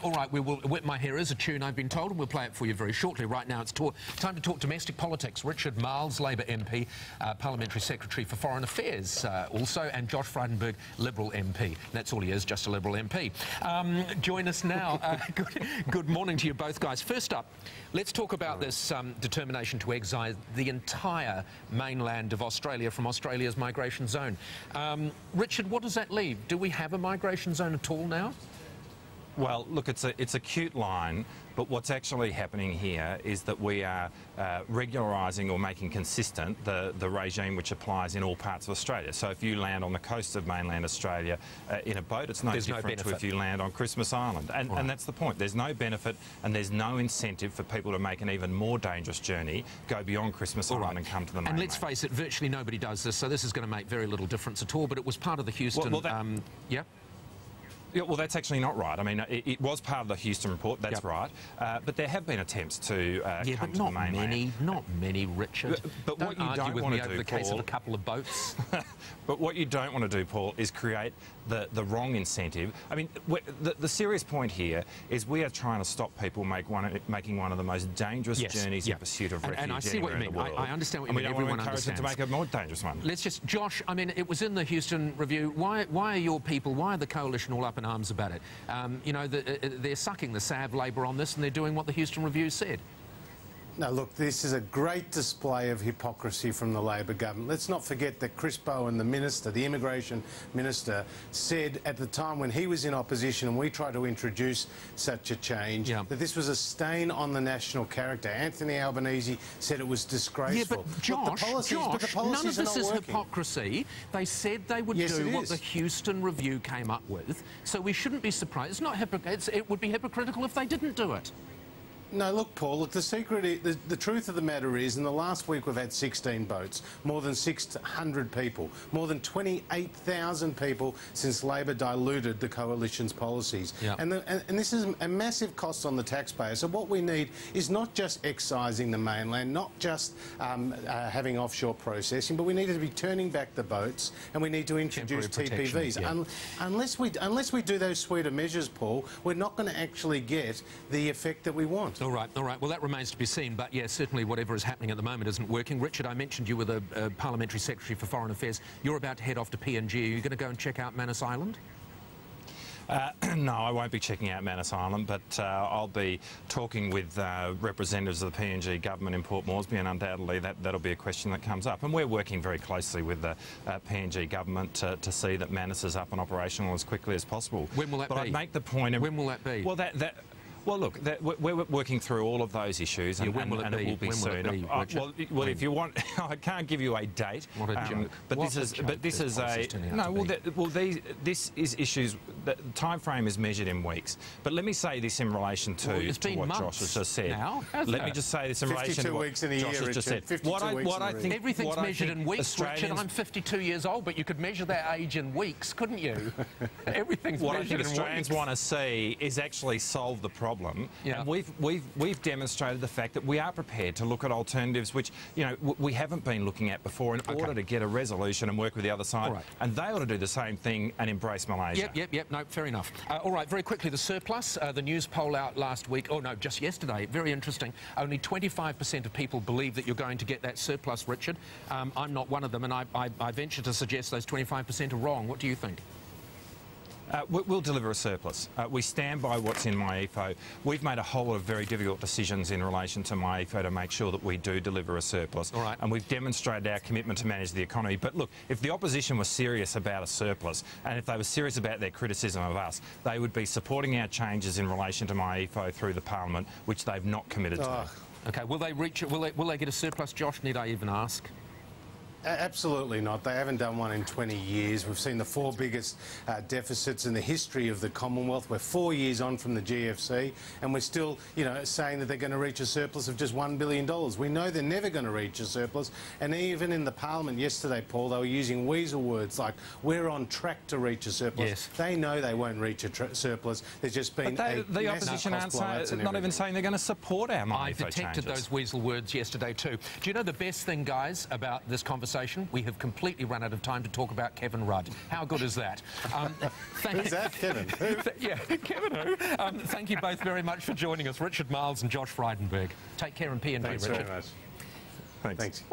All right, we will whip my hair is a tune, I've been told, and we'll play it for you very shortly. Right now, it's time to talk domestic politics. Richard Marles, Labour MP, Parliamentary Secretary for Foreign Affairs also, and Josh Frydenberg, Liberal MP. That's all he is, just a Liberal MP. Join us now. Good morning to you both, guys. First up, let's talk about this determination to exile the entire mainland of Australia from Australia's migration zone. Richard, what does that leave? Do we have a migration zone at all now? Well, look, it's a cute line, but what's actually happening here is that we are regularising or making consistent the regime which applies in all parts of Australia. So if you land on the coast of mainland Australia in a boat, it's no different to if you land on Christmas Island. And that's the point. There's no benefit and there's no incentive for people to make an even more dangerous journey, go beyond Christmas Island and come to the mainland. And let's face it, virtually nobody does this, so this is going to make very little difference at all, but it was part of the Houston... Yeah? Yeah, well, that's actually not right. I mean, it was part of the Houston report, that's right. But there have been attempts to come to the mainland. Not many, Richard. But what you don't want to do, the case of a couple of boats. But what you don't want to do, Paul, is create the wrong incentive. I mean, the serious point here is we are trying to stop people making one of the most dangerous journeys in pursuit of refuge and I see what you mean. I understand what you mean. Everyone understands. To make a more dangerous one. Let's just, Josh, I mean, it was in the Houston Review. Why are your people, why are the coalition all up in arms about it? You know, they're sucking the Sav Labor on this and they're doing what the Houston Review said. Now, look, this is a great display of hypocrisy from the Labor government. Let's not forget that Chris Bowen, the minister, the immigration minister, said at the time when he was in opposition and we tried to introduce such a change, that this was a stain on the national character. Anthony Albanese said it was disgraceful. Yeah, but Josh, none of this is hypocrisy. They said they would do what the Houston Review came up with, so we shouldn't be surprised. It's not it would be hypocritical if they didn't do it. No, look, Paul, look, the truth of the matter is, in the last week we've had 16 boats, more than 600 people, more than 28,000 people since Labor diluted the coalition's policies. And this is a massive cost on the taxpayer. So what we need is not just excising the mainland, not just having offshore processing, but we need to be turning back the boats and we need to introduce TPVs. Unless we do those suite of measures, Paul, we're not going to actually get the effect that we want. All right. Well, that remains to be seen. But, yeah, certainly whatever is happening at the moment isn't working. Richard, I mentioned you were the Parliamentary Secretary for Foreign Affairs. You're about to head off to PNG. Are you going to go and check out Manus Island? No, I won't be checking out Manus Island, but I'll be talking with representatives of the PNG government in Port Moresby, and undoubtedly that'll be a question that comes up. And we're working very closely with the PNG government to see that Manus is up and operational as quickly as possible. When will that be? But I'd make the point... When will that be? Well, look, we're working through all of those issues, and it will be soon. Well, if you want, I can't give you a date. What a joke! This is a no. This is issues. The time frame is measured in weeks. But let me say this in relation to what Josh has just said. Let me just say this in relation to what Josh has just said. What I think everything's measured in weeks, Richard. I'm 52 years old, but you could measure that age in weeks, couldn't you? Everything's measured in weeks. What I think Australians want to see is actually solve the problem. And we've demonstrated the fact that we are prepared to look at alternatives which, you know, we haven't been looking at before in order to get a resolution and work with the other side. And they ought to do the same thing and embrace Malaysia. Yep. No, fair enough. All right, very quickly, the surplus. The news poll out last week, just yesterday, very interesting. Only 25% of people believe that you're going to get that surplus, Richard. I'm not one of them, and I venture to suggest those 25% are wrong. What do you think? We'll deliver a surplus. We stand by what's in MyEFO. We've made a whole lot of very difficult decisions in relation to MyEFO to make sure that we do deliver a surplus. And we've demonstrated our commitment to manage the economy. But look, if the opposition was serious about a surplus, and if they were serious about their criticism of us, they would be supporting our changes in relation to MyEFO through the Parliament, which they've not committed to. OK, will they reach it? Will they get a surplus, Josh? Need I even ask? Absolutely not. They haven't done one in 20 years. We've seen the 4 biggest deficits in the history of the Commonwealth. We're 4 years on from the GFC, and we're still, you know, saying that they're going to reach a surplus of just $1 billion. We know they're never going to reach a surplus, and even in the Parliament yesterday, Paul, they were using weasel words like, we're on track to reach a surplus. They know they won't reach a surplus. There's just been the opposition aren't not even saying they're going to support our MyEFO changes. I detected those weasel words yesterday too. Do you know the best thing, guys, about this conversation conversation. We have completely run out of time to talk about Kevin Rudd. How good is that? Who's that, Kevin? Yeah, Kevin who? Thank you both very much for joining us, Richard Marles and Josh Frydenberg. Take care and PNG, Thanks Richard. very much. Thanks. Thanks.